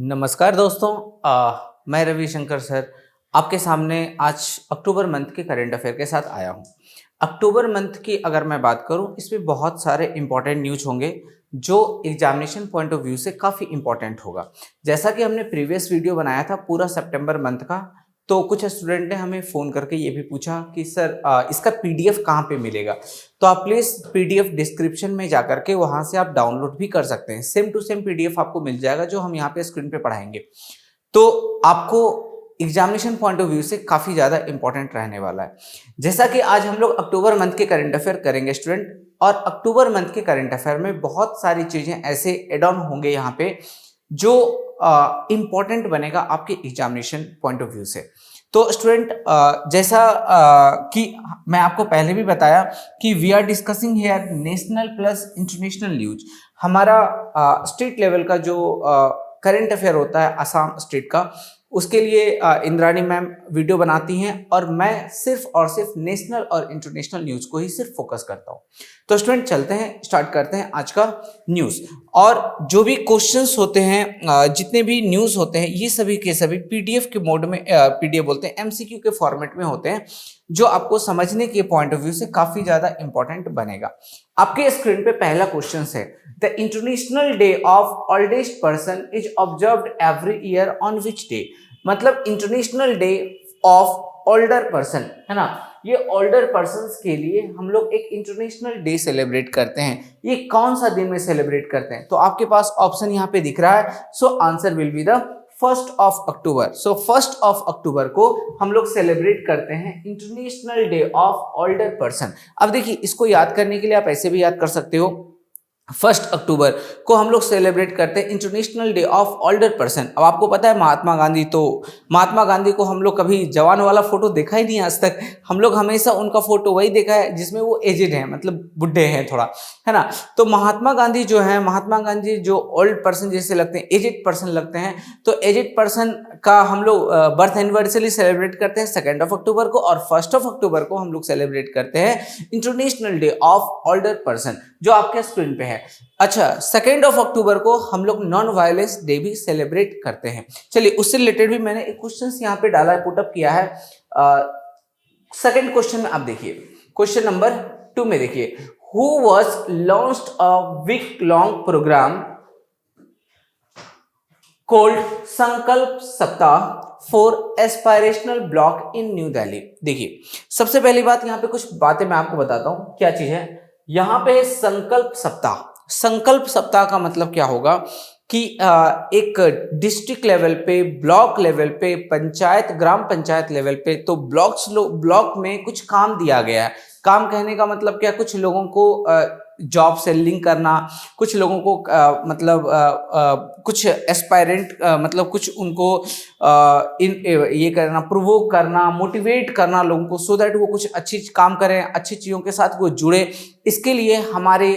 नमस्कार दोस्तों। मैं रविशंकर सर आपके सामने आज अक्टूबर मंथ के करंट अफेयर के साथ आया हूँ। अक्टूबर मंथ की अगर मैं बात करूँ, इसमें बहुत सारे इंपॉर्टेंट न्यूज़ होंगे जो एग्जामिनेशन पॉइंट ऑफ व्यू से काफ़ी इंपॉर्टेंट होगा। जैसा कि हमने प्रीवियस वीडियो बनाया था पूरा सितंबर मंथ का, तो कुछ स्टूडेंट ने हमें फ़ोन करके ये भी पूछा कि सर इसका पीडीएफ कहाँ पे मिलेगा। तो आप प्लीज़ पीडीएफ डिस्क्रिप्शन में जाकर के वहाँ से आप डाउनलोड भी कर सकते हैं। सेम टू सेम पीडीएफ आपको मिल जाएगा जो हम यहाँ पे स्क्रीन पे पढ़ाएंगे। तो आपको एग्जामिनेशन पॉइंट ऑफ व्यू से काफ़ी ज़्यादा इंपॉर्टेंट रहने वाला है। जैसा कि आज हम लोग अक्टूबर मंथ के करंट अफेयर करेंगे स्टूडेंट, और अक्टूबर मंथ के करंट अफेयर में बहुत सारी चीज़ें ऐसे एड ऑन होंगे यहाँ पे जो इंपॉर्टेंट बनेगा आपके एग्जामिनेशन पॉइंट ऑफ व्यू से। तो स्टूडेंट जैसा कि मैं आपको पहले भी बताया कि we are discussing here national plus international news. हमारा स्टेट लेवल का जो करंट अफेयर होता है असम स्टेट का, उसके लिए इंद्राणी मैम वीडियो बनाती हैं और मैं सिर्फ और सिर्फ नेशनल और इंटरनेशनल न्यूज़ को ही सिर्फ फोकस करता हूँ। तो स्टूडेंट चलते हैं, स्टार्ट करते हैं आज का न्यूज़। और जो भी क्वेश्चंस होते हैं, जितने भी न्यूज़ होते हैं, ये सभी के सभी पीडीएफ के मोड में, पीडीएफ बोलते हैं, एमसीक्यू के फॉर्मेट में होते हैं, जो आपको समझने के पॉइंट ऑफ व्यू से काफ़ी ज़्यादा इंपॉर्टेंट बनेगा। आपके स्क्रीन पे पहला क्वेश्चन है, the international day of oldest person is observed every year on which day. मतलब international day of older person है ना, ये ओल्डर पर्सन्स के लिए हम लोग एक इंटरनेशनल डे सेलिब्रेट करते हैं। ये कौन सा दिन में सेलिब्रेट करते हैं? तो आपके पास ऑप्शन यहाँ पे दिख रहा है। सो आंसर विल बी द 1 अक्टूबर। सो 1 अक्टूबर को हम लोग सेलिब्रेट करते हैं international day of older person. अब देखिए, इसको याद करने के लिए आप ऐसे भी याद कर सकते हो, 1 अक्टूबर को हम लोग सेलिब्रेट करते हैं international day of older person. अब आपको पता है महात्मा गांधी, तो महात्मा गांधी को हम लोग कभी जवान वाला फोटो देखा ही नहीं आज तक। हम लोग हमेशा उनका फोटो वही देखा है जिसमें वो एजेड है, मतलब बुढ़े हैं थोड़ा, है ना। तो महात्मा गांधी जो है, महात्मा गांधी जो ओल्ड पर्सन जैसे लगते हैं, एजेड पर्सन लगते हैं, तो एजेड पर्सन का हम लोग बर्थ एनिवर्सरी सेलिब्रेट करते हैं 2 अक्टूबर को, और 1 अक्टूबर को हम लोग सेलिब्रेट करते हैं international day of older person, जो आपके स्क्रीन पे है। अच्छा, 2 अक्टूबर को हम लोग नॉन वायलेंस डे भी सेलिब्रेट करते हैं। चलिए, उससे रिलेटेड भी मैंने एक क्वेश्चन यहाँ पे डाला है, पुटअप किया है। सेकंड क्वेश्चन में आप देखिए, क्वेश्चन नंबर 2 में देखिए, who was launched a week long programme called Sankalp Saptah for aspirational block in New Delhi. देखिए, सबसे पहली बात यहाँ पे कुछ बातें मैं आपको बताता हूँ, क्या चीज है। यहाँ पे संकल्प सप्ताह, संकल्प सप्ताह का मतलब क्या होगा कि एक डिस्ट्रिक्ट लेवल पे, ब्लॉक लेवल पे, पंचायत, ग्राम पंचायत लेवल पे, तो ब्लॉक में कुछ काम दिया गया है। काम कहने का मतलब क्या, कुछ लोगों को जॉब से लिंक करना, कुछ लोगों को कुछ एस्पायरेंट, मतलब कुछ उनको ये करना, प्रोवोक करना, मोटिवेट करना लोगों को, सो दैट वो कुछ अच्छी काम करें, अच्छी चीज़ों के साथ वो जुड़े। इसके लिए हमारे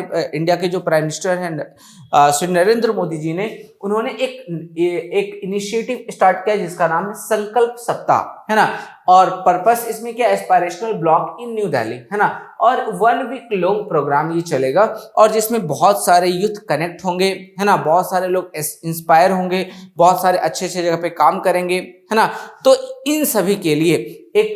इंडिया के जो प्राइम मिनिस्टर हैं श्री नरेंद्र मोदी जी ने, उन्होंने एक इनिशिएटिव स्टार्ट किया जिसका नाम है संकल्प सप्ताह, है ना। और पर्पस इसमें क्या, aspirational block in New Delhi, है ना। और 1 वीक लॉन्ग प्रोग्राम ये चलेगा, और जिसमें बहुत सारे यूथ कनेक्ट होंगे, है ना, बहुत सारे लोग इंस्पायर होंगे, बहुत सारे अच्छे अच्छे जगह पे काम करेंगे, है ना। तो इन सभी के लिए एक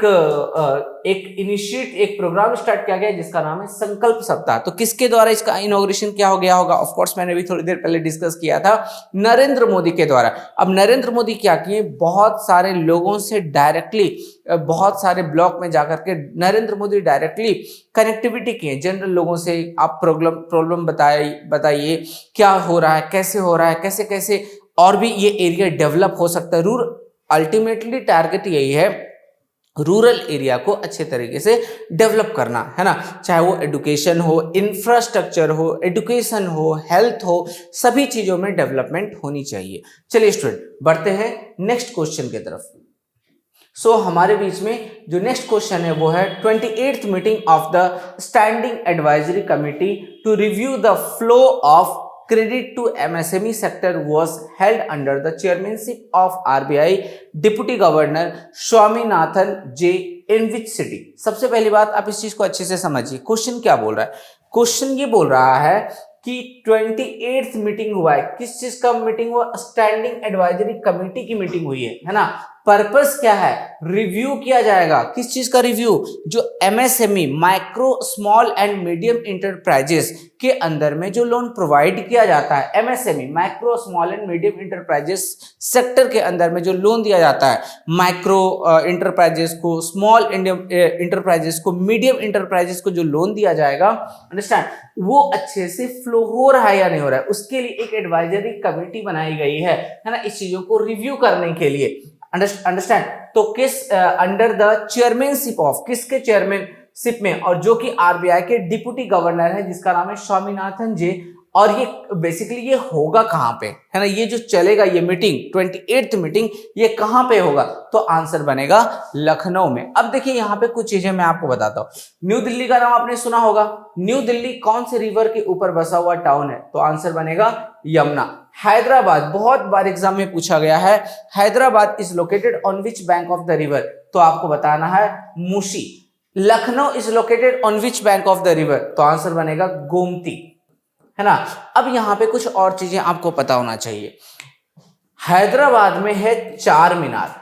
प्रोग्राम स्टार्ट किया गया जिसका नाम है संकल्प सप्ताह। तो किसके द्वारा इसका इनॉग्रेशन क्या हो गया होगा? ऑफ कोर्स मैंने भी थोड़ी देर पहले डिस्कस किया था, नरेंद्र मोदी के द्वारा। अब नरेंद्र मोदी क्या किए, बहुत सारे लोगों से डायरेक्टली, बहुत सारे ब्लॉक में जाकर के नरेंद्र मोदी डायरेक्टली कनेक्टिविटी किए जनरल लोगों से। आप प्रॉब्लम बताइए क्या हो रहा है, कैसे हो रहा है, कैसे कैसे और भी ये एरिया डेवलप हो सकता है। अल्टीमेटली टारगेट यही है, रूरल एरिया को अच्छे तरीके से डेवलप करना, है ना। चाहे वो एजुकेशन हो, इंफ्रास्ट्रक्चर हो, एजुकेशन हो, हेल्थ हो, सभी चीजों में डेवलपमेंट होनी चाहिए। चलिए स्टूडेंट, बढ़ते हैं नेक्स्ट क्वेश्चन की तरफ। सो हमारे बीच में जो नेक्स्ट क्वेश्चन है वो है 28th meeting of the standing advisory committee to review the flow of credit to MSME sector was held under the chairmanship of RBI Deputy Governor Swaminathan J in which city। सबसे पहली बात, आप इस चीज को अच्छे से समझिए, क्वेश्चन क्या बोल रहा है। क्वेश्चन ये बोल रहा है कि 28th मीटिंग हुआ है। किस चीज का मीटिंग हुआ? स्टैंडिंग एडवाइजरी कमेटी की मीटिंग हुई है ना। पर्पस क्या है? रिव्यू किया जाएगा। किस चीज का रिव्यू? जो MSME micro small and medium enterprises के अंदर में जो लोन प्रोवाइड किया जाता है, MSME micro small and medium enterprises sector के अंदर में जो लोन दिया जाता है, माइक्रो इंटरप्राइजेस को, स्मॉल इंटरप्राइजेस को, मीडियम इंटरप्राइजेस को जो लोन दिया जाएगा, अंडरस्टैंड, वो अच्छे से फ्लो हो रहा है या नहीं हो रहा है, उसके लिए एक एडवाइजरी कमेटी बनाई गई है ना, इस चीजों को रिव्यू करने के लिए। अंडरस्टैंड। तो किस अंडर द चेयरमैनशिप ऑफ, किसके चेयरमैनशिप में, और जो कि आरबीआई के डिप्टी गवर्नर है जिसका नाम है स्वामीनाथन जी। और ये बेसिकली ये होगा कहां पे, है ना, ये जो चलेगा ये मीटिंग 28th मीटिंग, ये कहां पे होगा? तो आंसर बनेगा लखनऊ में। अब देखिए यहां पे कुछ चीजें मैं आपको बताता हूं। न्यू दिल्ली का नाम आपने सुना होगा। न्यू दिल्ली कौन से रिवर के ऊपर बसा हुआ टाउन है? तो आंसर बनेगा यमुना। हैदराबाद, बहुत बार एग्जाम में पूछा गया है, Hyderabad is located on which bank of the river? तो आपको बताना है Musi. Lucknow is located on which bank of the river? तो आंसर बनेगा गोमती, है ना। अब यहां पे कुछ और चीजें आपको पता होना चाहिए। हैदराबाद में है चार मीनार,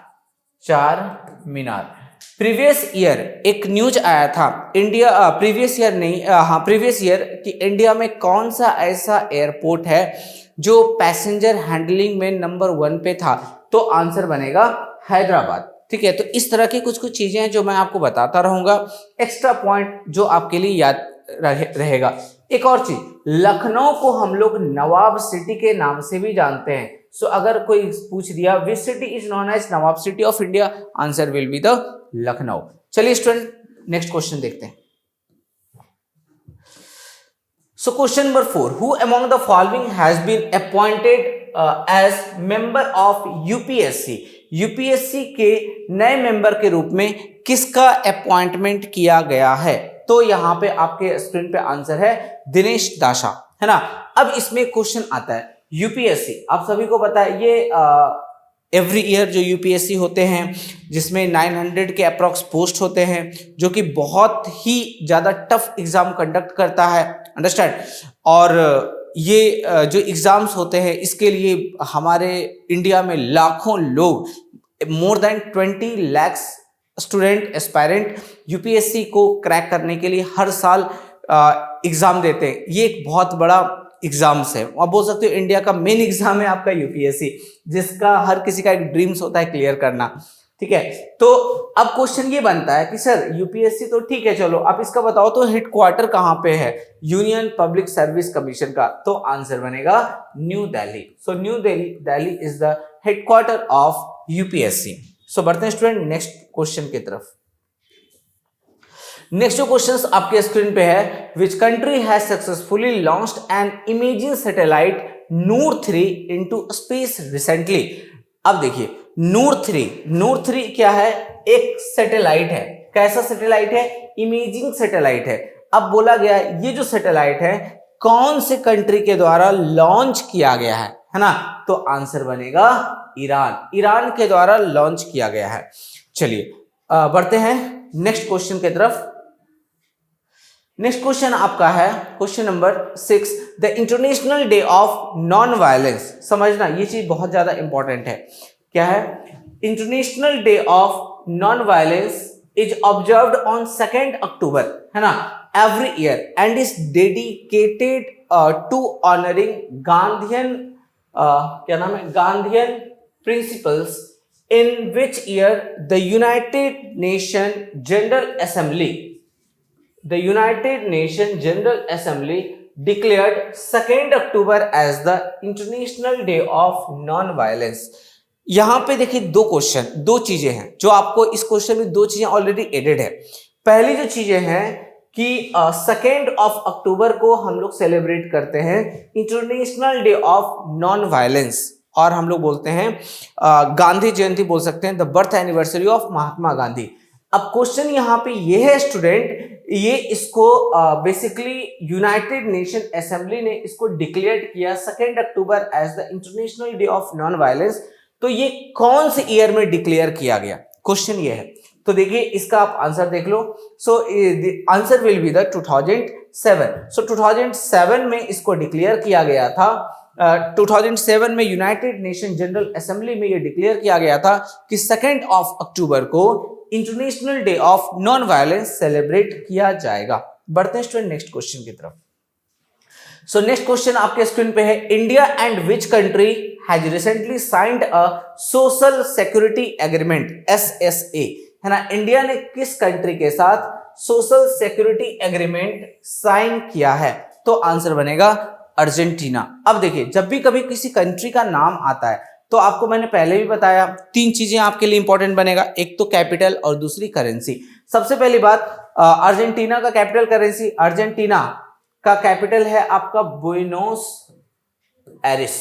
चार मीनार। प्रीवियस ईयर एक न्यूज आया था, इंडिया प्रीवियस ईयर नहीं, हाँ प्रीवियस ईयर, कि इंडिया में कौन सा ऐसा एयरपोर्ट है जो पैसेंजर हैंडलिंग में नंबर 1 पे था? तो आंसर बनेगा हैदराबाद। ठीक है, तो इस तरह की कुछ कुछ चीजें हैं जो मैं आपको बताता रहूंगा, एक्स्ट्रा पॉइंट जो आपके लिए याद रहेगा। एक और चीज, लखनऊ को हम लोग नवाब सिटी के नाम से भी जानते हैं। सो अगर कोई पूछ दिया which city is known as nawab city of India, answer will be the Lucknow. चलिए स्टूडेंट नेक्स्ट क्वेश्चन देखते हैं। So question number 4, who among the following has been appointed as member of UPSC? UPSC के नए मेंबर के रूप में किसका appointment किया गया है? तो यहाँ पे आपके स्क्रीन पे आंसर है दिनेश दाशा, है ना। अब इसमें क्वेश्चन आता है यूपीएससी, आप सभी को पता है ये एवरी ईयर जो यूपीएससी होते हैं जिसमें 900 के अप्रॉक्स पोस्ट होते हैं, जो कि बहुत ही ज़्यादा टफ एग्जाम कंडक्ट करता है, अंडरस्टैंड। और ये जो एग्जाम्स होते हैं इसके लिए हमारे इंडिया में लाखों लोग, more than 20 lakh student aspirant UPSC को क्रैक करने के लिए हर साल एग्जाम देते हैं। ये एक बहुत बड़ा एग्जाम्स है, आप बोल सकते हो इंडिया का मेन एग्जाम है आपका यूपीएससी, जिसका हर किसी का एक ड्रीम्स होता है क्लियर करना। ठीक है, तो अब क्वेश्चन ये बनता है कि सर यूपीएससी तो ठीक है, चलो आप इसका बताओ तो हेडक्वार्टर कहाँ पे है यूनियन पब्लिक सर्विस कमीशन का? तो आंसर बनेगा New Delhi. So New Delhi is the headquarter of UPSC. So बढ़ते हैं स्टूडेंट नेक्स्ट क्वेश्चन की तरफ। नेक्स्ट जो क्वेश्चंस आपके स्क्रीन पे है, which country has successfully launched N imaging satellite Noor 3 into space recently? अब देखिए नूर 3 क्या है? एक सैटेलाइट है। कैसा सैटेलाइट है? इमेजिंग सैटेलाइट है। अब बोला गया ये जो सैटेलाइट है कौन से कंट्री के द्वारा लॉन्च किया गया है ना? तो आंसर बनेगा ईरान के द्वारा लॉन्च किया गया है। चलिए बढ़ते हैं नेक्स्ट क्वेश्चन की तरफ। नेक्स्ट क्वेश्चन आपका है question number 6, the international day of non violence. समझना ये चीज बहुत ज्यादा इंपॉर्टेंट है। क्या है? International day of non violence is observed on 2 October, है ना, every year and is dedicated to honouring Gandhian, क्या नाम है, Gandhian principles, in which year the United Nations General Assembly declared 2 October as the International Day of Non-Violence? यहां पे देखिए दो चीजें हैं जो आपको इस क्वेश्चन में, दो चीजें ऑलरेडी एडेड है। पहली जो चीजें हैं कि 2 अक्टूबर को हम लोग सेलिब्रेट करते हैं international day of non violence, और हम लोग बोलते हैं गांधी जयंती बोल सकते हैं, the birth anniversary of Mahatma Gandhi. अब क्वेश्चन यहाँ पे ये है स्टूडेंट, ये इसको बेसिकली यूनाइटेड नेशन असेंबली ने इसको डिक्लेयर किया 2 October as the international day of non violence. तो ये कौन से ईयर में डिक्लेयर किया गया? क्वेश्चन ये है तो देखिए इसका आप आंसर देख लो। So answer will be the 2007। So 2007 में इसको डिक्लेयर किया गया था। 2007 में यूनाइटेड नेशन जनरल असेंबली में ये डिक्लेयर किया गया था कि 2 अक्टूबर को international day of non violence celebrate किया जाएगा। बढ़ते हैं स्टूडेंट नेक्स्ट क्वेश्चन की तरफ। सो नेक्स्ट क्वेश्चन आपके स्क्रीन पे है, India and which country has recently signed a social security agreement SSA, है ना। इंडिया ने किस कंट्री के साथ सोशल सिक्योरिटी एग्रीमेंट साइन किया है? तो आंसर बनेगा अर्जेंटीना। अब देखिए जब भी कभी किसी कंट्री का नाम आता है तो आपको मैंने पहले भी बताया 3 चीजें आपके लिए इंपॉर्टेंट बनेगा, एक तो कैपिटल और दूसरी करेंसी। सबसे पहली बात अर्जेंटीना का कैपिटल करेंसी, अर्जेंटीना का कैपिटल है आपका Buenos Aires.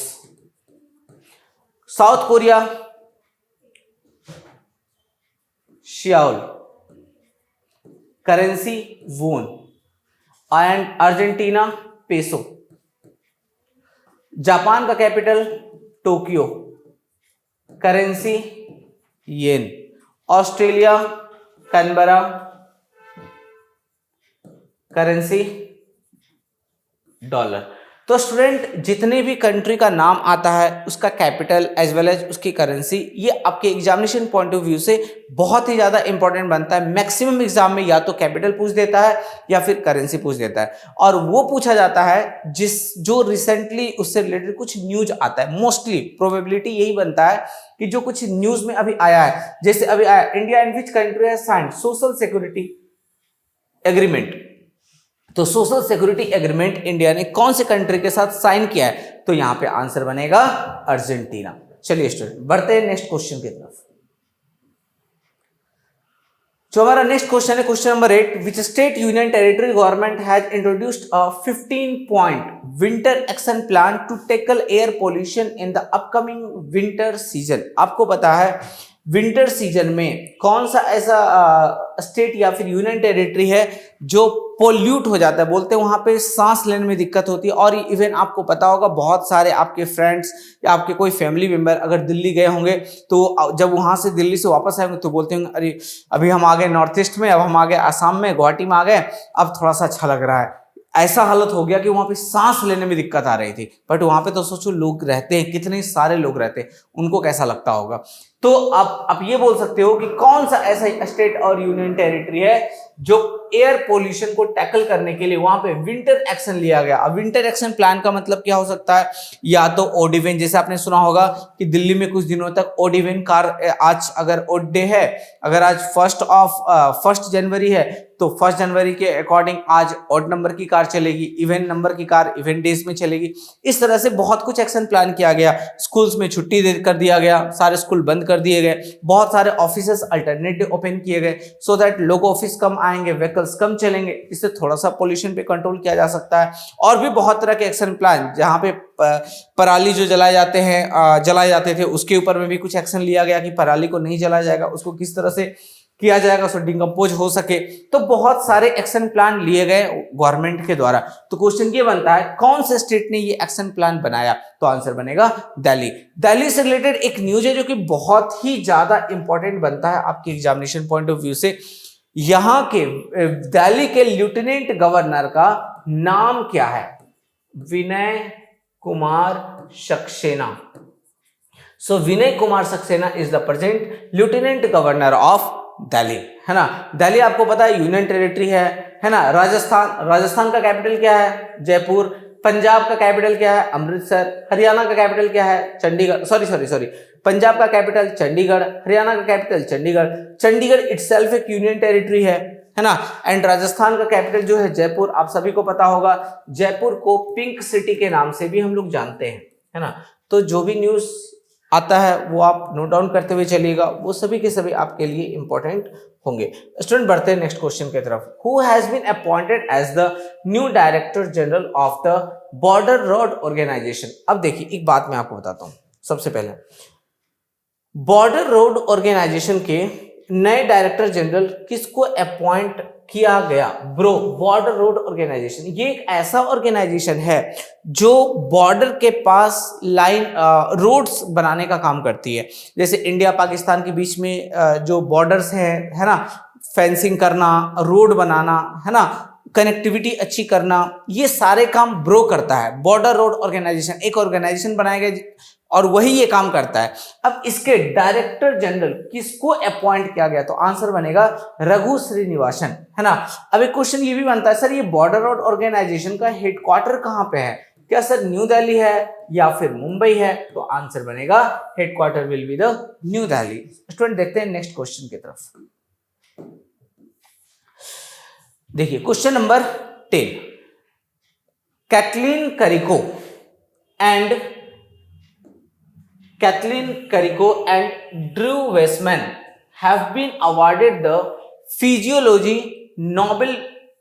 South Korea Seoul, currency won, and Argentina peso. Japan का capital Tokyo, currency yen. Australia Canberra, currency dollar. तो स्टूडेंट जितने भी कंट्री का नाम आता है उसका कैपिटल एज वेल एज उसकी करेंसी, ये आपके एग्जामिनेशन पॉइंट ऑफ व्यू से बहुत ही ज्यादा इंपॉर्टेंट बनता है। मैक्सिमम एग्जाम में या तो कैपिटल पूछ देता है या फिर करेंसी पूछ देता है, और वो पूछा जाता है जो रिसेंटली उससे रिलेटेड कुछ न्यूज आता है। मोस्टली प्रोबेबिलिटी यही बनता है कि जो कुछ न्यूज में अभी आया है, जैसे अभी आया India and which country has signed social security agreement, तो सोशल सिक्योरिटी एग्रीमेंट इंडिया ने कौन से कंट्री के साथ साइन किया है? तो यहां पे आंसर बनेगा अर्जेंटीना। चलिए स्टूडेंट बढ़ते हैं नेक्स्ट क्वेश्चन की तरफ। जो हमारा नेक्स्ट क्वेश्चन है question number 8, which state union territory government has introduced a 15-point winter action plan to tackle air pollution in the upcoming winter season. आपको पता है विंटर सीजन में कौन सा ऐसा स्टेट या फिर यूनियन टेरिटरी है जो पोल्यूट हो जाता है, बोलते हैं वहां पे सांस लेने में दिक्कत होती है। और इवन आपको पता होगा बहुत सारे आपके फ्रेंड्स या आपके कोई फैमिली मेंबर अगर दिल्ली गए होंगे तो जब वहां से दिल्ली से वापस आएंगे तो बोलते हैं अरे अभी हम आ गए नॉर्थ ईस्ट में, अब हम आ गए आसाम में, गुवाहाटी में आ गए, अब थोड़ा सा अच्छा लग रहा है। ऐसा हालत हो गया कि वहां पे सांस लेने में दिक्कत आ रही थी। बट वहां पे तो सोचो लोग रहते हैं, कितने सारे लोग रहते हैं, उनको कैसा लगता होगा। तो आप ये बोल सकते हो कि कौन सा ऐसा स्टेट और यूनियन टेरिटरी है जो एयर पोल्यूशन को टैकल करने के लिए वहां पे विंटर एक्शन लिया गया। अब विंटर एक्शन प्लान का मतलब क्या हो सकता है? या तो ओडिवेन, जैसे आपने सुना होगा कि दिल्ली में कुछ दिनों तक ओडिवेन कार, आज अगर ओड डे है, अगर आज 1 जनवरी है तो 1 जनवरी के अकॉर्डिंग आज ऑड नंबर की कार चलेगी, इवेंट नंबर की कार इवेंट डेज में चलेगी। इस तरह से बहुत कुछ एक्शन प्लान किया गया। स्कूल्स में छुट्टी कर दिया गया, सारे स्कूल बंद कर दिए गए, बहुत सारे ऑफिसेस अल्टरनेटिव ओपन किए गए सो दैट लोग ऑफिस कम आएंगे, व्हीकल्स कम चलेंगे, इससे थोड़ा सा पोल्यूशन पे कंट्रोल किया जा सकता है। और भी बहुत तरह के एक्शन प्लान, जहां पे पराली जो जलाए जाते थे उसके ऊपर में भी कुछ एक्शन लिया गया कि पराली को नहीं जलाया जाएगा, उसको किस तरह से किया जाएगा सो डिकम्पोज हो सके। तो बहुत सारे एक्शन प्लान लिए गए गवर्नमेंट के द्वारा। तो क्वेश्चन ये बनता है कौन से स्टेट ने ये एक्शन प्लान बनाया? तो आंसर बनेगा दिल्ली। दिल्ली से रिलेटेड एक न्यूज है जो कि बहुत ही ज्यादा इंपॉर्टेंट बनता है आपके एग्जामिनेशन पॉइंट ऑफ व्यू से। यहां के दिल्ली के लेफ्टिनेंट गवर्नर का नाम क्या है? Vinay Kumar Saxena. So Vinay Kumar Saxena is the present lieutenant governor of Delhi, है ना। दिल्ली आपको पता है यूनियन टेरिटरी है ना। राजस्थान का कैपिटल क्या है? जयपुर। पंजाब का कैपिटल क्या है? अमृतसर। हरियाणा का कैपिटल क्या है? चंडीगढ़। सॉरी पंजाब का कैपिटल चंडीगढ़, हरियाणा का कैपिटल चंडीगढ़। चंडीगढ़ इटसेल्फ एक यूनियन टेरिटरी है ना। एंड राजस्थान का कैपिटल जो है जयपुर, आप सभी को पता होगा। जयपुर को पिंक सिटी के नाम से भी हम लोग जानते हैं, है ना। तो जो भी न्यूज आता है वो आप नोट डाउन करते हुए चलिएगा, वो सभी के सभी आपके लिए इंपॉर्टेंट होंगे। स्टूडेंट बढ़ते हैं नेक्स्ट क्वेश्चन की तरफ। Who has been appointed as the new director general of the border road organisation? अब देखिए एक बात मैं आपको बताता हूं। सबसे पहले बॉर्डर रोड ऑर्गेनाइजेशन के नए डायरेक्टर जनरल किसको अपॉइंट किया गया। ब्रो, बॉर्डर रोड ऑर्गेनाइजेशन ये एक ऐसा ऑर्गेनाइजेशन है जो बॉर्डर के पास लाइन रोड्स बनाने का काम करती है। जैसे इंडिया पाकिस्तान के बीच में जो बॉर्डर्स हैं, है ना, फेंसिंग करना, रोड बनाना, है ना, कनेक्टिविटी अच्छी करना, ये सारे काम ब्रो करता है। बॉर्डर रोड ऑर्गेनाइजेशन एक ऑर्गेनाइजेशन बनाया गया और वही ये काम करता है। अब इसके डायरेक्टर जनरल किसको अपॉइंट किया गया? तो आंसर बनेगा रघु श्रीनिवासन, है ना। अब एक क्वेश्चन ये भी बनता है, सर ये बॉर्डर रोड ऑर्गेनाइजेशन का हेडक्वार्टर कहाँ पे है? क्या सर न्यू दिल्ली है या फिर मुंबई है? तो आंसर बनेगा headquarter will be the New Delhi. Student देखते हैं नेक्स्ट क्वेश्चन की तरफ। देखिए question number 10, Katalin Kariko and Drew Weissman have been awarded the Physiology Nobel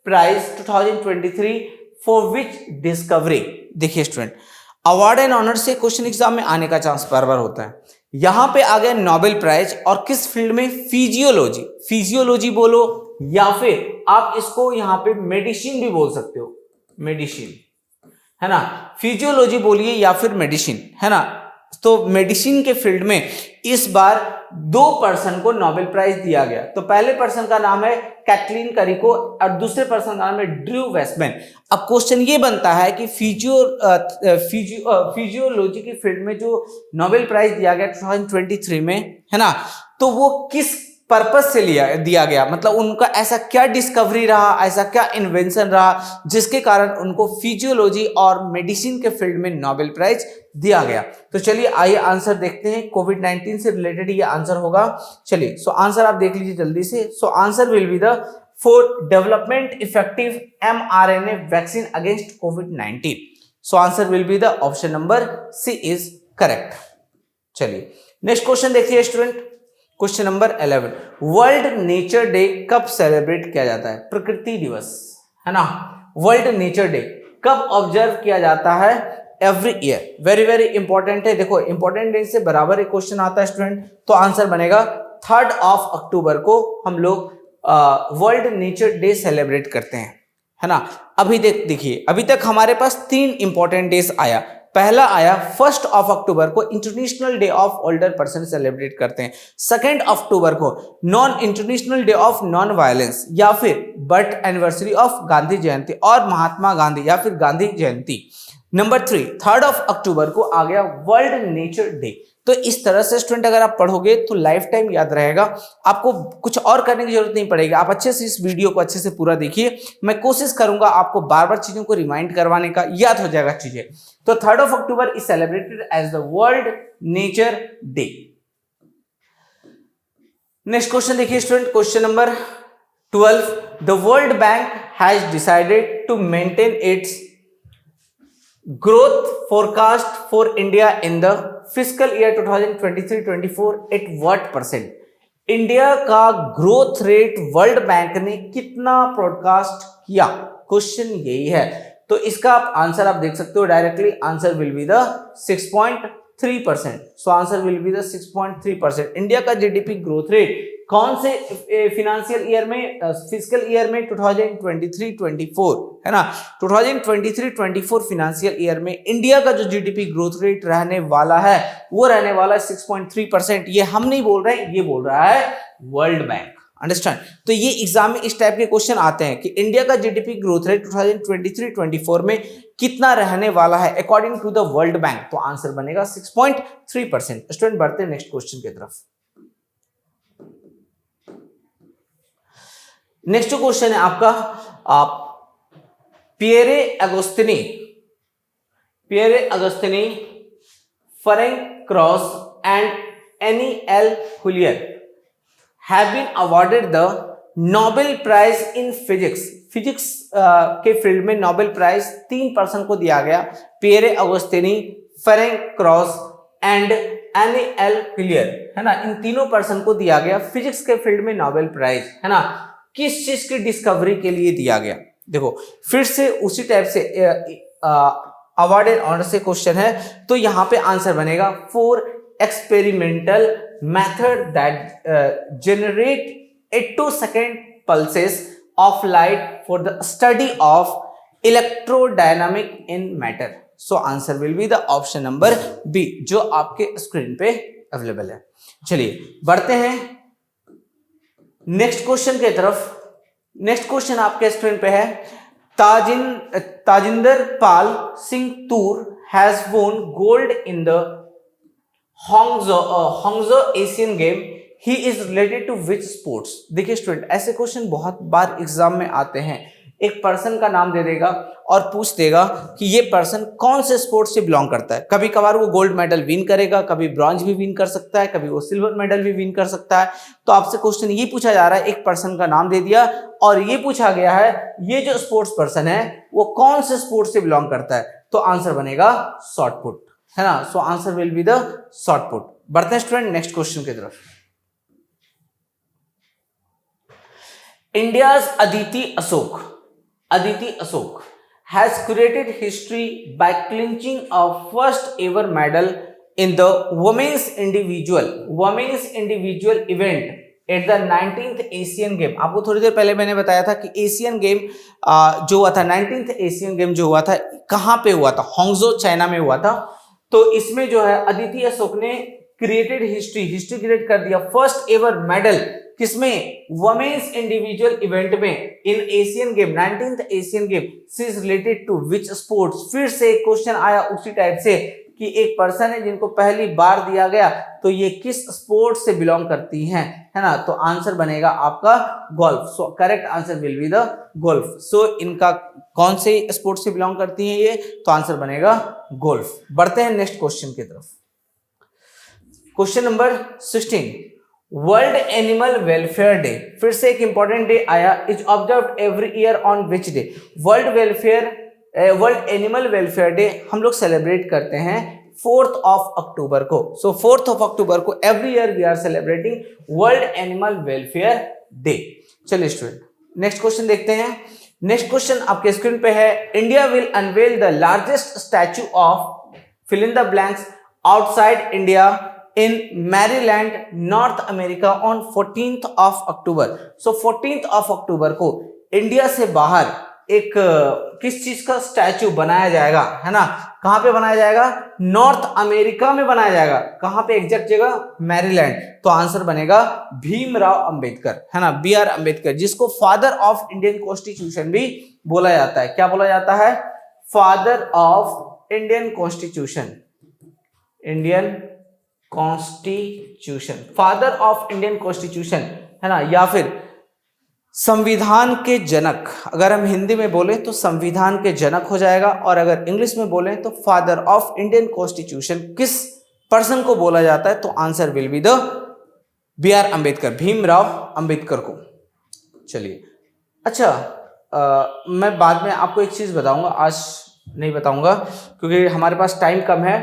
Prize 2023 for which discovery? देखिए स्टूडेंट, अवार्ड एंड ऑनर से क्वेश्चन एग्जाम में आने का चांस बार बार होता है। यहां पे आ गया नोबेल प्राइज और किस फील्ड में? फिजियोलॉजी बोलो या फिर आप इसको यहां पे मेडिसिन भी बोल सकते हो, मेडिसिन, है ना। फिजियोलॉजी बोलिए या फिर मेडिसिन, है ना। तो मेडिसिन के फील्ड में इस बार 2 पर्सन को नोबेल प्राइज दिया गया। तो पहले पर्सन का नाम है कैथलीन करिको और दूसरे पर्सन का नाम है ड्रू वेसमैन। अब क्वेश्चन ये बनता है कि फिजियोलॉजी की फील्ड में जो नोबेल प्राइज दिया गया 2023 में, है ना, तो वो किस पर्पस से दिया गया? मतलब उनका ऐसा क्या डिस्कवरी रहा, ऐसा क्या इन्वेंशन रहा जिसके कारण उनको फिजियोलॉजी और मेडिसिन के फील्ड में नोबेल प्राइज दिया गया? तो चलिए आइए आंसर देखते हैं। कोविड-19 से रिलेटेड ये आंसर होगा। चलिए सो आंसर आप देख लीजिए जल्दी से। So answer will be the for development effective mRNA vaccine against कोविड-19। So answer will be the option number C is correct. चलिए नेक्स्ट क्वेश्चन देखिए student, question number 11, world nature day कब celebrate किया जाता है? प्रकृति दिवस, है ना। वर्ल्ड नेचर डे कब ऑब्जर्व किया जाता है? Every year. Very very important है। देखो इंपॉर्टेंट डे से बराबर एक क्वेश्चन आता है स्टूडेंट, तो आंसर बनेगा 3 अक्टूबर को हम लोग वर्ल्ड नेचर डे सेलिब्रेट करते हैं, है ना। अभी देखिए अभी तक हमारे पास 3 इंपॉर्टेंट डेज आया। पहला आया 1 अक्टूबर को international day of older person celebrate करते हैं। 2 अक्टूबर को non international day of non violence या फिर बर्थ एनिवर्सरी ऑफ गांधी जयंती और महात्मा गांधी या फिर गांधी जयंती। नंबर 3 अक्टूबर को आ गया वर्ल्ड नेचर डे। तो इस तरह से स्टूडेंट अगर आप पढ़ोगे तो लाइफ टाइम याद रहेगा, आपको कुछ और करने की जरूरत नहीं पड़ेगी। आप अच्छे से इस वीडियो को अच्छे से पूरा देखिए। मैं कोशिश करूंगा आपको बार बार चीजों को रिमाइंड करवाने का, याद हो जाएगा चीजें। तो 3 October is celebrated as the world nature day. Next question देखिए student, question number 12, the world Bank has decided to maintain its growth forecast for India in the fiscal year 2023-24 at what %? India का growth rate world bank ने कितना podcast किया? Question यही है। तो इसका आप आंसर आप देख सकते हो directly. Answer will be the 6.3%। So answer will be the 6.3%। India का जीडीपी ग्रोथ रेट कौन से फिनेंशियल ईयर में, फिजिकल ईयर में 2023-24, है ना। 2023-24 फिनेंशियल ईयर में इंडिया का जो जीडीपी ग्रोथ रेट रहने वाला है वो रहने वाला है 6.3%। ये हम नहीं बोल रहे हैं, ये बोल रहा है वर्ल्ड बैंक। अंडरस्टैंड? तो ये एग्जाम में इस टाइप के क्वेश्चन आते हैं कि इंडिया का जीडीपी ग्रोथ रेट 2023-24 में कितना रहने वाला है according to the world bank. तो आंसर बनेगा 6.3%। स्टूडेंट बढ़ते हैं नेक्स्ट क्वेश्चन की तरफ। नेक्स्ट क्वेश्चन है आपका Pierre Agostini, Ferenc Krausz and Anne L'Huillier have been awarded the Nobel Prize in Physics। Physics के फील्ड में नोबेल प्राइज 3 पर्सन को दिया गया, Pierre Agostini, Ferenc Krausz and Anne L'Huillier, है ना। इन तीनों पर्सन को दिया गया फिजिक्स के फील्ड में नोबेल प्राइज, है ना। किस चीज की डिस्कवरी के लिए दिया गया? देखो फिर से उसी टाइप से अवार्ड एंड ऑनर से क्वेश्चन है, तो यहां पे आंसर बनेगा for experimental method that generate 8-second pulses of light for the study of electrodynamic in matter. So answer will be the option number B, जो आपके स्क्रीन पे अवेलेबल है। चलिए बढ़ते हैं नेक्स्ट क्वेश्चन की तरफ। नेक्स्ट क्वेश्चन आपके स्क्रीन पे है, Tajinder Pal Singh Toor has won gold in the Hangzhou Asian game, he is related to which sports. देखिए स्टूडेंट, ऐसे क्वेश्चन बहुत बार एग्जाम में आते हैं। एक पर्सन का नाम दे देगा और पूछ देगा कि ये पर्सन कौन से स्पोर्ट से बिलोंग करता है। कभी कभार वो गोल्ड मेडल विन करेगा, कभी ब्रॉन्ज भी विन कर सकता है, कभी वो सिल्वर मेडल भी विन कर सकता है। तो आपसे क्वेश्चन ये पूछा जा रहा है, एक पर्सन का नाम दे दिया और ये पूछा गया है ये जो स्पोर्ट्स पर्सन है वो कौन से स्पोर्ट से बिलोंग करता है। तो आंसर बनेगा शॉट पुट, है ना। सो answer will be the shot put. बढ़ते हैं स्टूडेंट नेक्स्ट क्वेश्चन की तरफ। India's Aditi Ashok has created history by clinching a first ever medal in the women's individual event at the 19th Asian Game। आपको थोड़ी देर पहले मैंने बताया था कि एशियन गेम जो हुआ था, 19th एशियन गेम जो हुआ था कहाँ पे हुआ था, हांगझो चाइना में हुआ था। तो इसमें जो है अदिति अशोक ने क्रिएटेड हिस्ट्री क्रिएट कर दिया, फर्स्ट एवर मेडल किसमें, वुमेन्स इंडिविजुअल इवेंट में in Asian game, 19th Asian game. She is related to which sports. फिर से एक क्वेश्चन आया उसी टाइप से कि एक पर्सन है जिनको पहली बार दिया गया, तो ये किस स्पोर्ट से बिलोंग करती हैं, है ना। तो आंसर बनेगा आपका golf. So correct answer will be the golf. So इनका कौन से स्पोर्ट से बिलोंग करती हैं ये, तो आंसर बनेगा गोल्फ। बढ़ते हैं नेक्स्ट क्वेश्चन की तरफ। Question number 16, world animal welfare day, फिर से एक इंपॉर्टेंट डे आया, is observed every year on which day. World animal welfare day हम लोग सेलिब्रेट करते हैं 4th ऑफ अक्टूबर को। सो 4th ऑफ अक्टूबर को every year we are celebrating world animal welfare day. चलिए स्टूडेंट नेक्स्ट क्वेश्चन देखते हैं। नेक्स्ट क्वेश्चन आपके स्क्रीन पे है, India will unveil the largest statue of fill in the blanks outside India in Maryland North America on 14th of October. सो 14th of October को India से बाहर एक किस चीज का स्टैचू बनाया जाएगा, है ना। कहां पे बनाया जाएगा, नॉर्थ अमेरिका में बनाया जाएगा। कहां पे, एग्जैक्ट जगह मैरीलैंड। तो आंसर बनेगा भीमराव अंबेडकर, है ना, BR अंबेडकर, जिसको फादर ऑफ इंडियन कॉन्स्टिट्यूशन भी बोला जाता है। क्या बोला जाता है, father of Indian constitution, father of Indian constitution, है ना, या फिर संविधान के जनक। अगर हम हिंदी में बोले तो संविधान के जनक हो जाएगा, और अगर इंग्लिश में बोले तो फादर ऑफ इंडियन कॉन्स्टिट्यूशन किस पर्सन को बोला जाता है, तो answer will be the BR Ambedkar, Bhimrao Ambedkar को। चलिए अच्छा, मैं बाद में आपको एक चीज बताऊंगा, आज नहीं बताऊंगा क्योंकि हमारे पास टाइम कम है।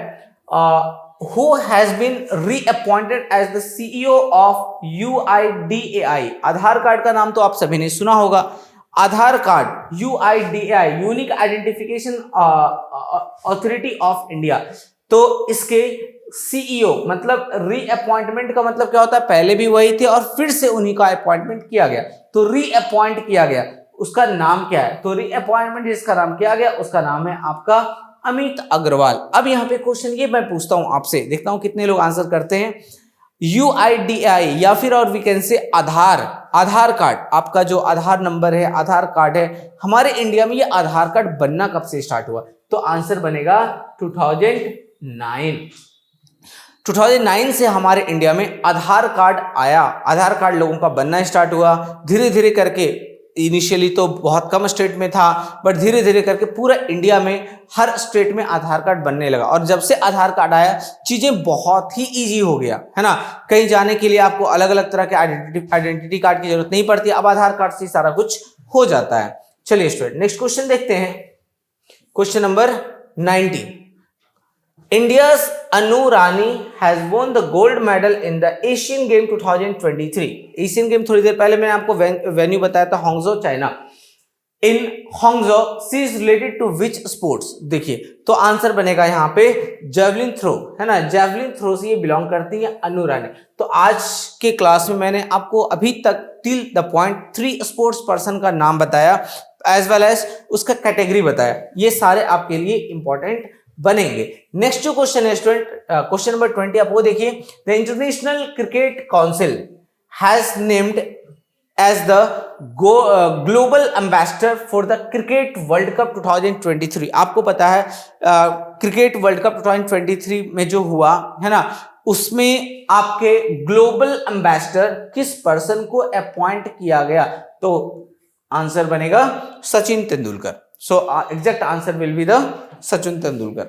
Who has been reappointed as the CEO of UIDAI? Aadhaar card का नाम तो आप सभी ने सुना होगा। Aadhaar card UIDAI, unique identification authority of India. तो इसके CEO मतलब रीअपॉइंटमेंट का मतलब क्या होता है, पहले भी वही थे और फिर से उन्हीं का अपॉइंटमेंट किया गया, तो रीअपॉइंट किया गया। उसका नाम क्या है, तो रीअपॉइंटमेंट जिसका नाम किया गया उसका नाम है आपका अमित अग्रवाल। अब यहाँ पे क्वेश्चन ये मैं पूछता हूं आपसे, देखता हूं कितने लोग आंसर करते हैं। UIDAI या फिर और we can say Aadhaar card, आपका जो आधार नंबर है, आधार कार्ड है, हमारे इंडिया में ये आधार कार्ड बनना कब से स्टार्ट हुआ, तो आंसर बनेगा 2009। 2009 से हमारे इंडिया में आधार कार्ड आया। आधार कार्ड लोगों का बनना स्टार्ट हुआ, धीरे धीरे करके। इनिशियली तो बहुत कम स्टेट में था, बट धीरे धीरे करके पूरा इंडिया में हर स्टेट में आधार कार्ड बनने लगा। और जब से आधार कार्ड आया चीजें बहुत ही इजी हो गया, है ना। कहीं जाने के लिए आपको अलग अलग तरह के आइडेंटिटी कार्ड की जरूरत नहीं पड़ती, अब आधार कार्ड से सारा कुछ हो जाता है। चलिए स्टूडेंट नेक्स्ट क्वेश्चन देखते हैं। Question number 19, India's Anu Rani has won the gold medal in the Asian Game 2023। Asian game थोड़ी देर पहले मैंने आपको वेन्यू बताया था, Hangzhou China. In Hangzhou she is related to which sports. देखिए तो आंसर बनेगा यहाँ पे जेवलिन थ्रो, है ना, जेवलिन थ्रो से ये बिलोंग करती है अनु रानी। तो आज के क्लास में मैंने आपको अभी तक till the point 3 sports person का नाम बताया एज वेल एज उसका कैटेगरी बताया, ये सारे आपके लिए इंपॉर्टेंट बनेंगे। नेक्स्ट जो क्वेश्चन है स्टूडेंट, क्वेश्चन नंबर 20 आप वो देखिए। The international cricket council has named as the global ambassador for the cricket world cup 2023। आपको पता है क्रिकेट वर्ल्ड कप 2023 में जो हुआ है ना, उसमें आपके ग्लोबल एम्बेसडर किस पर्सन को अपॉइंट किया गया? तो आंसर बनेगा Sachin Tendulkar. So exact answer will be the Sachin Tendulkar.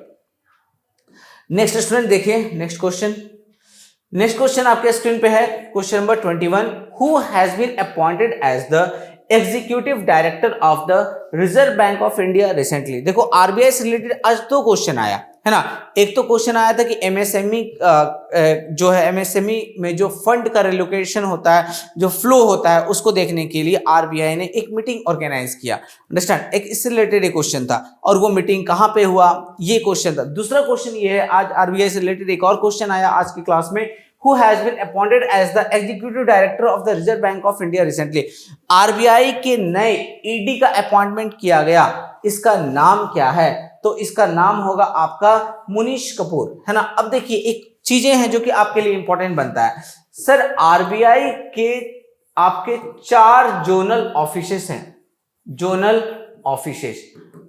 Next student देखिए नेक्स्ट क्वेश्चन। नेक्स्ट क्वेश्चन आपके स्क्रीन पे है question number 21। Who has been appointed as the executive director of the reserve bank of India recently. देखो RBI से related आज 2 question आया है ना। एक तो क्वेश्चन आया था कि एमएसएमई जो है एमएसएमई में जो फंड का रिलोकेशन होता है, जो फ्लो होता है, उसको देखने के लिए आरबीआई ने एक मीटिंग ऑर्गेनाइज किया। अंडरस्टैंड, एक इससे रिलेटेड एक क्वेश्चन था और वो मीटिंग कहाँ पे हुआ, ये क्वेश्चन था। दूसरा क्वेश्चन ये है, आज आरबीआई से रिलेटेड एक और क्वेश्चन आया आज की क्लास में। Who has been appointed as the executive director of the Reserve Bank of India recently? RBI के नए ईडी का अपॉइंटमेंट किया गया, इसका नाम क्या है? तो इसका नाम होगा आपका मुनीश कपूर, है ना। अब देखिए एक चीजें हैं जो कि आपके लिए इंपॉर्टेंट बनता है। सर आरबीआई के आपके 4 जोनल ऑफिसेस हैं, जोनल ऑफिसेस।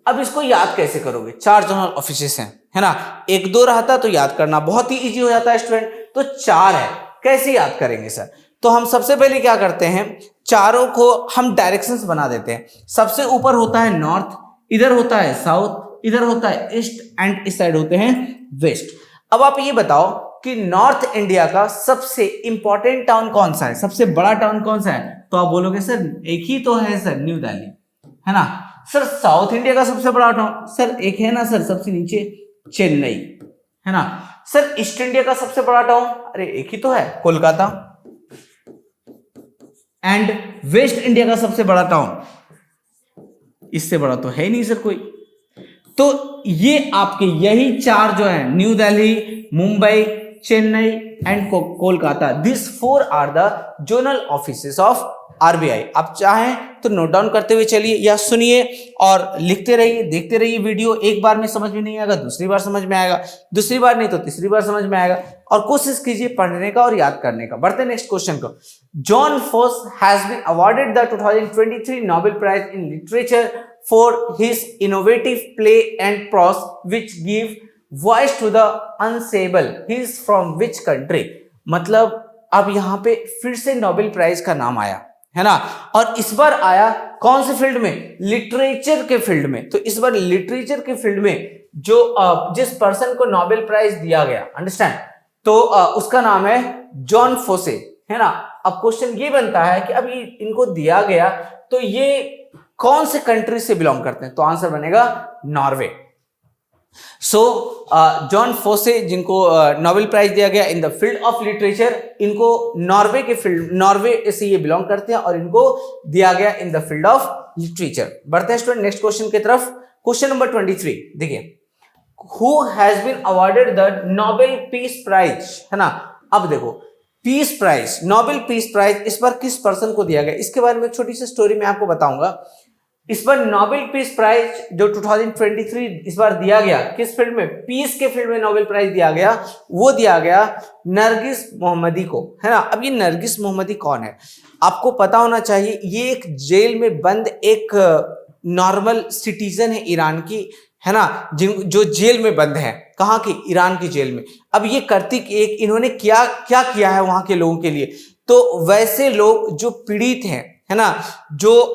अब इसको याद कैसे करोगे? 4 जोनल ऑफिसेस हैं, है ना। 1-2 रहता तो याद करना बहुत ही इजी हो जाता है स्टूडेंट, तो 4 है, कैसे याद करेंगे सर? तो हम सबसे पहले क्या करते हैं, चारों को हम डायरेक्शंस बना देते हैं। सबसे ऊपर होता है नॉर्थ, इधर होता है साउथ, इधर होता है ईस्ट एंड इस साइड होते हैं वेस्ट। अब आप ये बताओ कि नॉर्थ इंडिया का सबसे इंपॉर्टेंट टाउन कौन सा है, सबसे बड़ा टाउन कौन सा है? तो आप बोलोगे सर एक ही तो है सर, न्यू दिल्ली, है ना। सर साउथ इंडिया का सबसे बड़ा टाउन, सर एक है ना सर सबसे नीचे, चेन्नई, है ना। सर ईस्ट इंडिया का सबसे बड़ा टाउन, अरे एक ही तो है, कोलकाता। एंड वेस्ट इंडिया का सबसे बड़ा टाउन, इससे बड़ा तो है ही नहीं सर कोई। तो ये आपके यही 4 जो है, New Delhi, Mumbai, Chennai and Kolkata, this 4 are the zonal offices of RBI. आप चाहें तो नोट डाउन करते हुए चलिए या सुनिए और लिखते रहिए, देखते रहिए वीडियो। एक बार में समझ में नहीं आएगा, दूसरी बार समझ में आएगा, दूसरी बार नहीं तो तीसरी बार समझ में आएगा, और कोशिश कीजिए पढ़ने का और याद करने का। बढ़ते नेक्स्ट क्वेश्चन को। Jon Fosse has been awarded the 2023 Nobel prize in literature for his innovative play and prose which give voice to the unsayable. He is from which country? मतलब अब यहाँ पे फिर से नोबेल प्राइज का नाम आया, है ना, और इस बार आया कौन से फील्ड में? लिटरेचर के फील्ड में। तो इस बार लिटरेचर के फील्ड में जो जिस पर्सन को नोबेल प्राइज दिया गया, अंडरस्टैंड, तो उसका नाम है जॉन फोसे, है ना। अब क्वेश्चन ये बनता है कि अब इनको दिया गया तो ये कौन से कंट्री से बिलोंग करते हैं? तो आंसर बनेगा नॉर्वे। सो जॉन फोसे जिनको नोबेल प्राइज दिया गया इन द फील्ड ऑफ लिटरेचर, इनको नॉर्वे के फील्ड, नॉर्वे से ये बिलोंग करते हैं और इनको दिया गया इन द फील्ड ऑफ लिटरेचर। बढ़ते हैं स्टूडेंट नेक्स्ट क्वेश्चन की तरफ। क्वेश्चन नंबर 23 देखिए, who has been awarded the Nobel peace prize, है ना। अब देखो peace prize, Nobel peace prize इस बार किस पर्सन को दिया गया, इसके बारे में एक छोटी सी स्टोरी मैं आपको बताऊंगा। इस बार नोबेल पीस प्राइज जो 2023 इस बार दिया गया, किस फील्ड में? पीस के फील्ड में नोबेल प्राइज दिया गया, वो दिया गया नरगिस मोहम्मदी को, है ना। अब ये नरगिस मोहम्मदी कौन है? आपको पता होना चाहिए, ये एक जेल में बंद एक नॉर्मल सिटीजन है ईरान की, है ना, जो जेल में बंद है। कहाँ की? ईरान की जेल में। अब ये करती एक इन्होंने क्या क्या किया है वहां के लोगों के लिए? तो वैसे लोग जो पीड़ित हैं, है ना, जो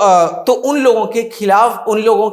तो उन लोगों के खिलाफ, उन लोगों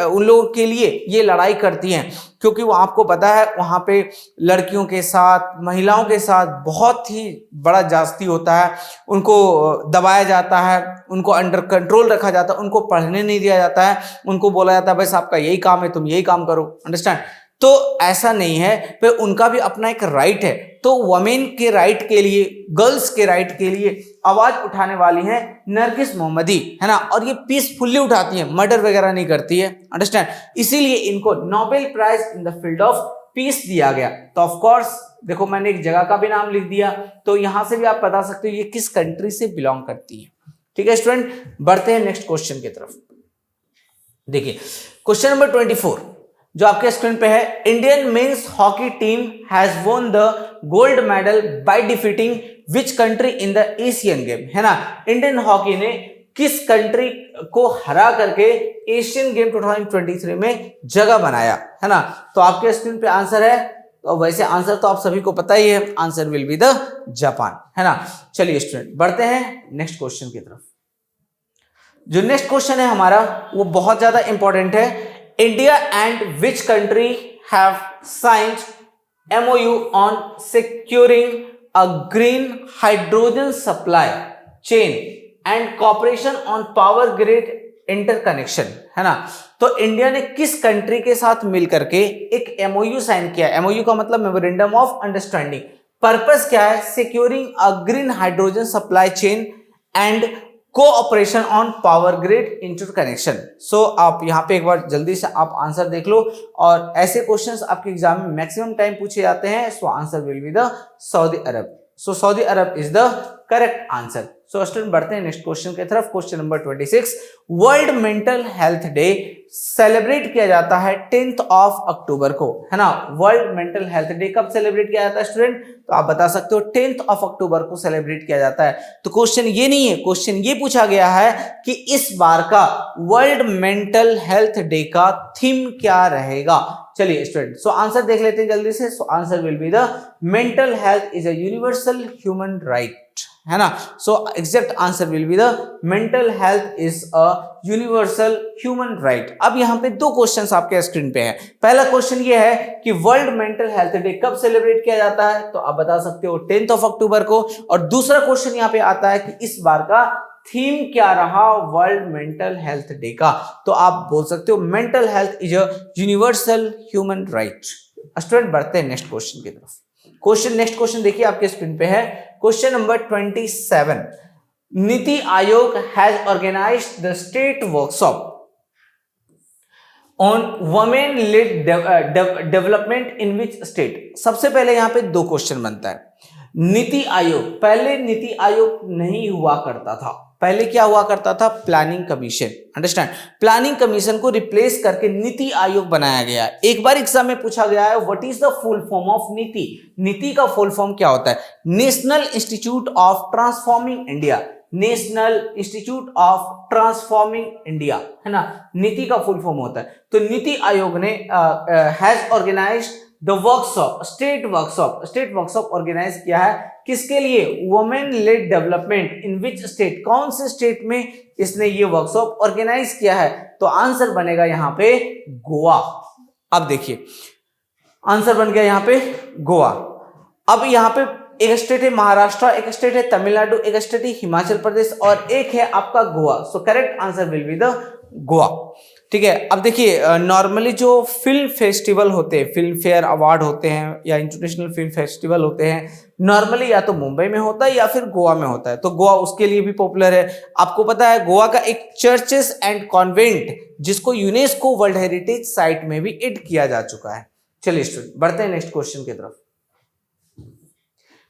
उन लोगों के लिए ये लड़ाई करती हैं, क्योंकि वो आपको पता है वहां पे लड़कियों के साथ, महिलाओं के साथ बहुत ही बड़ा जास्ती होता है, उनको दबाया जाता है, उनको अंडर कंट्रोल रखा जाता है, उनको पढ़ने नहीं दिया जाता है, उनको बोला जाता है बस आपका यही काम है, तुम यही काम करो, अंडरस्टैंड। तो ऐसा नहीं है, पे उनका भी अपना एक राइट है। तो वमेन के राइट के लिए, गर्ल्स के राइट के लिए आवाज उठाने वाली हैं नरगिस मोहम्मदी, है ना, और ये पीसफुली उठाती हैं, मर्डर वगैरह नहीं करती है, अंडरस्टैंड। इसीलिए इनको Nobel prize in the field of peace दिया गया। तो ऑफ कोर्स देखो मैंने एक जगह का भी नाम लिख दिया, तो यहां से भी आप बता सकते हो ये किस कंट्री से बिलोंग करती है। ठीक है स्टूडेंट, बढ़ते हैं नेक्स्ट क्वेश्चन की तरफ। देखिए क्वेश्चन नंबर 24 जो आपके स्क्रीन पे है, Indian men's hockey team has won the gold medal by defeating which country in the Asian game, है ना। इंडियन हॉकी ने किस कंट्री को हरा करके एशियन गेम 2023 में जगह बनाया, है ना। तो आपके स्क्रीन पे आंसर है, तो वैसे आंसर तो आप सभी को पता ही है, answer will be the Japan, है ना। चलिए स्टूडेंट बढ़ते हैं नेक्स्ट क्वेश्चन की तरफ। जो नेक्स्ट क्वेश्चन है हमारा वो बहुत ज्यादा इंपॉर्टेंट है। India and which country have signed MOU on securing a green hydrogen supply chain and cooperation on power grid interconnection, है ना। तो इंडिया ने किस कंट्री के साथ मिलकर के एक MOU साइन किया। MOU का मतलब मेमोरेंडम ऑफ अंडरस्टैंडिंग। पर्पस क्या है? Securing a green hydrogen supply chain and cooperation on power grid interconnection. So आप यहाँ पे एक बार जल्दी से आप आंसर देख लो, और ऐसे क्वेश्चंस आपके एग्जाम में मैक्सिमम टाइम पूछे जाते हैं। सो answer will be the Saudi Arab. So Saudi Arab is the correct answer. So student बढ़ते हैं नेक्स्ट क्वेश्चन की तरफ। Question number 26, world mental health day celebrate किया जाता है 10th ऑफ अक्टूबर को, है ना। वर्ल्ड मेंटल हेल्थ डे कब सेलिब्रेट किया जाता है स्टूडेंट? तो आप बता सकते हो 10th ऑफ अक्टूबर को सेलिब्रेट किया जाता है। तो क्वेश्चन ये नहीं है, क्वेश्चन ये पूछा गया है कि इस बार का वर्ल्ड मेंटल हेल्थ डे का थीम क्या रहेगा। चलिए स्टूडेंट, सो आंसर देख लेते हैं जल्दी से। So answer will be the mental health is a universal human right, है ना। सो exact answer will be the mental health is a universal human right. अब यहाँ पे दो क्वेश्चंस आपके स्क्रीन पे है। पहला क्वेश्चन ये है कि वर्ल्ड मेंटल हेल्थ डे कब सेलिब्रेट किया जाता है? तो आप बता सकते हो 10th ऑफ अक्टूबर को। और दूसरा क्वेश्चन यहाँ पे आता है कि इस बार का थीम क्या रहा वर्ल्ड मेंटल हेल्थ डे का? तो आप बोल सकते हो mental health is a universal human right. Student बढ़ते हैं नेक्स्ट क्वेश्चन की तरफ। नेक्स्ट क्वेश्चन देखिए आपके स्क्रीन पे है। Question number 27, NITI Aayog has organised the state workshop on women led development in which state. सबसे पहले यहां पे दो क्वेश्चन बनता है। नीति आयोग, पहले नीति आयोग नहीं हुआ करता था, पहले क्या हुआ करता था? Planning commission, understand. Planning commission को रिप्लेस करके नीति आयोग बनाया गया। एक बार एग्जाम में पूछा गया है what is the full form of नीति। नीति का फुल फॉर्म क्या होता है? National institute of transforming India, national institute of transforming India, है ना। नीति का फुल फॉर्म होता है। तो नीति आयोग ने has organised the workshop, state workshop organise किया है किसके लिए? Women led development in which state, कौन से स्टेट में इसने ये वर्कशॉप ऑर्गेनाइज किया है? तो आंसर बनेगा यहाँ पे गोवा। अब देखिए आंसर बन गया यहाँ पे गोवा। अब यहाँ पे एक स्टेट है महाराष्ट्र, एक स्टेट है तमिलनाडु, एक स्टेट है हिमाचल प्रदेश और एक है आपका गोवा। सो correct answer will be the Goa. ठीक है, अब देखिए नॉर्मली जो फिल्म फेस्टिवल होते हैं, फिल्म फेयर अवार्ड होते हैं या इंटरनेशनल फिल्म फेस्टिवल होते हैं, नॉर्मली या तो मुंबई में होता है या फिर गोवा में होता है। तो गोवा उसके लिए भी पॉपुलर है। आपको पता है गोवा का एक चर्चेस एंड कॉन्वेंट जिसको यूनेस्को वर्ल्ड हेरिटेज साइट में भी ऐड किया जा चुका है। चलिए स्टूडेंट बढ़ते हैं नेक्स्ट क्वेश्चन की तरफ।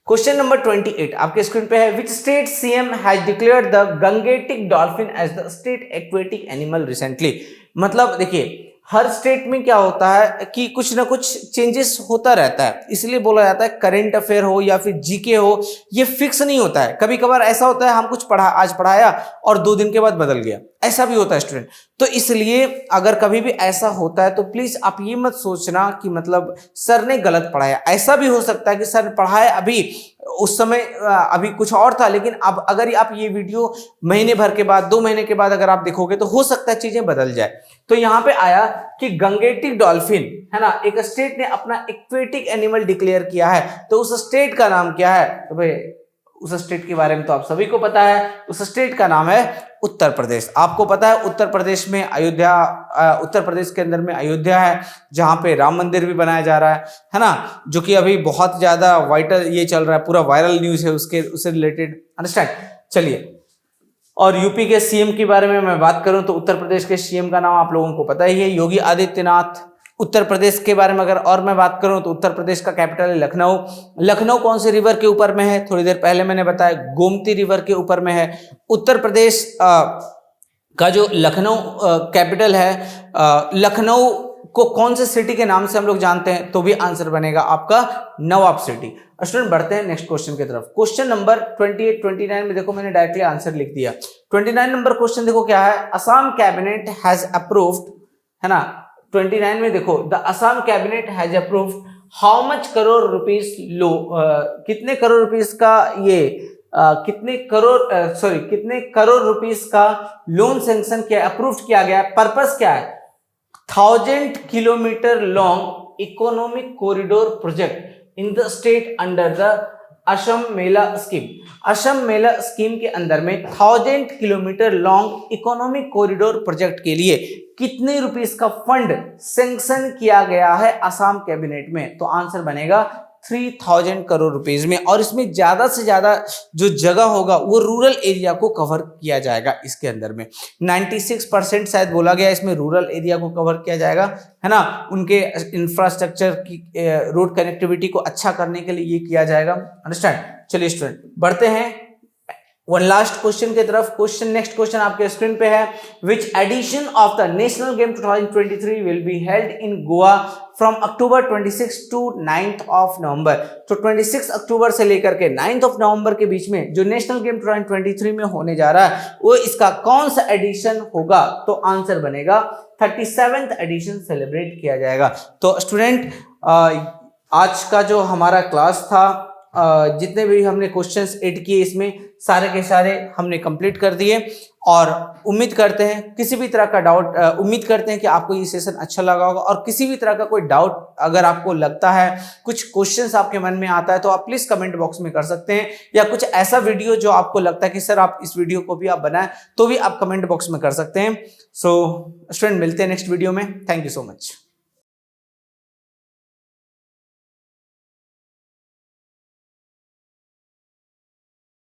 क्वेश्चन नंबर 28 आपके स्क्रीन पे है। Which state CM has declared the Gangetic dolphin as the state aquatic animal recently. मतलब देखिए हर स्टेट में क्या होता है कि कुछ ना कुछ चेंजेस होता रहता है, इसलिए बोला जाता है करंट अफेयर हो या फिर जीके हो, ये फिक्स नहीं होता है। कभी कभार ऐसा होता है हम कुछ आज पढ़ाया और 2 दिन के बाद बदल गया, ऐसा भी होता है स्टूडेंट। तो इसलिए अगर कभी भी ऐसा होता है तो प्लीज आप ये मत सोचना कि मतलब सर ने गलत पढ़ाया। ऐसा भी हो सकता है कि सर पढ़ाए अभी उस समय अभी कुछ और था, लेकिन अब अगर आप ये वीडियो महीने भर के बाद 2 महीने के बाद अगर आप देखोगे तो हो सकता है चीजें बदल जाए। तो यहाँ पे आया कि गंगेटिक डॉल्फिन, है ना, एक स्टेट ने अपना एक्वेटिक एनिमल डिक्लेयर किया है, तो उस स्टेट का नाम क्या है? तो भाई उस स्टेट के बारे में तो आप सभी को पता है, उस स्टेट का नाम है उत्तर प्रदेश। आपको पता है उत्तर प्रदेश में अयोध्या, उत्तर प्रदेश के अंदर में अयोध्या है जहां पे राम मंदिर भी बनाया जा रहा है ना, जो कि अभी बहुत ज्यादा वाइटल ये चल रहा है, पूरा वायरल न्यूज है उससे रिलेटेड, अंडरस्टैंड। चलिए, और यूपी के सीएम के बारे में मैं बात करूं तो उत्तर प्रदेश के सीएम का नाम आप लोगों को पता ही है, योगी आदित्यनाथ। उत्तर प्रदेश के बारे में अगर और मैं बात करूं तो उत्तर प्रदेश का कैपिटल है लखनऊ। लखनऊ कौन से रिवर के ऊपर में है, थोड़ी देर पहले मैंने बताया, गोमती रिवर के ऊपर में है। उत्तर प्रदेश का जो लखनऊ कैपिटल है, लखनऊ को कौन से सिटी के नाम से हम लोग जानते हैं, तो भी आंसर बनेगा आपका नवाब सिटी। स्टूडेंट बढ़ते हैं नेक्स्ट क्वेश्चन की तरफ। क्वेश्चन नंबर 28, 29 में देखो मैंने डायरेक्टली आंसर लिख दिया। 29 नंबर क्वेश्चन देखो क्या है, असम कैबिनेट हैज अप्रूव्ड, है ना। 29 में देखो, the Assam cabinet has approved how much crore rupees लो, कितने करोड़ रुपीस का ये कितने करोड़ रुपीस का लोन सैंक्शन किया, अप्रूव किया गया। पर्पस क्या है, 1000 kilometre long economic corridor project in the state under the Assam Mala scheme. Assam Mala scheme के अंदर में 1000 kilometre long economic corridor project के लिए कितने रुपीस का फंड सैंक्शन किया गया है असम कैबिनेट में, तो आंसर बनेगा 3000 करोड़ रुपीस में। और इसमें ज्यादा से ज्यादा जो जगह होगा वो रूरल एरिया को कवर किया जाएगा। इसके अंदर में 96% शायद बोला गया इसमें रूरल एरिया को कवर किया जाएगा, है ना। उनके इंफ्रास्ट्रक्चर की रोड कनेक्टिविटी को अच्छा करने के लिए ये किया जाएगा, अंडरस्टैंड। चलिए स्टूडेंट बढ़ते हैं वन लास्ट क्वेश्चन की तरफ। क्वेश्चन नेक्स्ट क्वेश्चन आपके स्क्रीन पे है, which edition of the national game 2023 will be held in Goa from October 26 to 9th of November. तो 26 अक्टूबर से लेकर के 9th ऑफ नवंबर के बीच में जो नेशनल गेम 2023 में होने जा रहा है वो इसका कौन सा एडिशन होगा, तो आंसर बनेगा 37th एडिशन सेलिब्रेट किया जाएगा। तो स्टूडेंट आज का जो हमारा क्लास था, जितने भी हमने क्वेश्चंस ऐड किए इसमें सारे के सारे हमने कंप्लीट कर दिए। और उम्मीद करते हैं किसी भी तरह का डाउट, उम्मीद करते हैं कि आपको ये सेशन अच्छा लगा होगा। और किसी भी तरह का कोई डाउट अगर आपको लगता है, कुछ क्वेश्चंस आपके मन में आता है, तो आप प्लीज कमेंट बॉक्स में कर सकते हैं। या कुछ ऐसा वीडियो जो आपको लगता है कि सर आप इस वीडियो को भी आप बनाएं, तो भी आप कमेंट बॉक्स में कर सकते हैं। सो स्टूडेंट मिलते हैं नेक्स्ट वीडियो में। Thank you so much.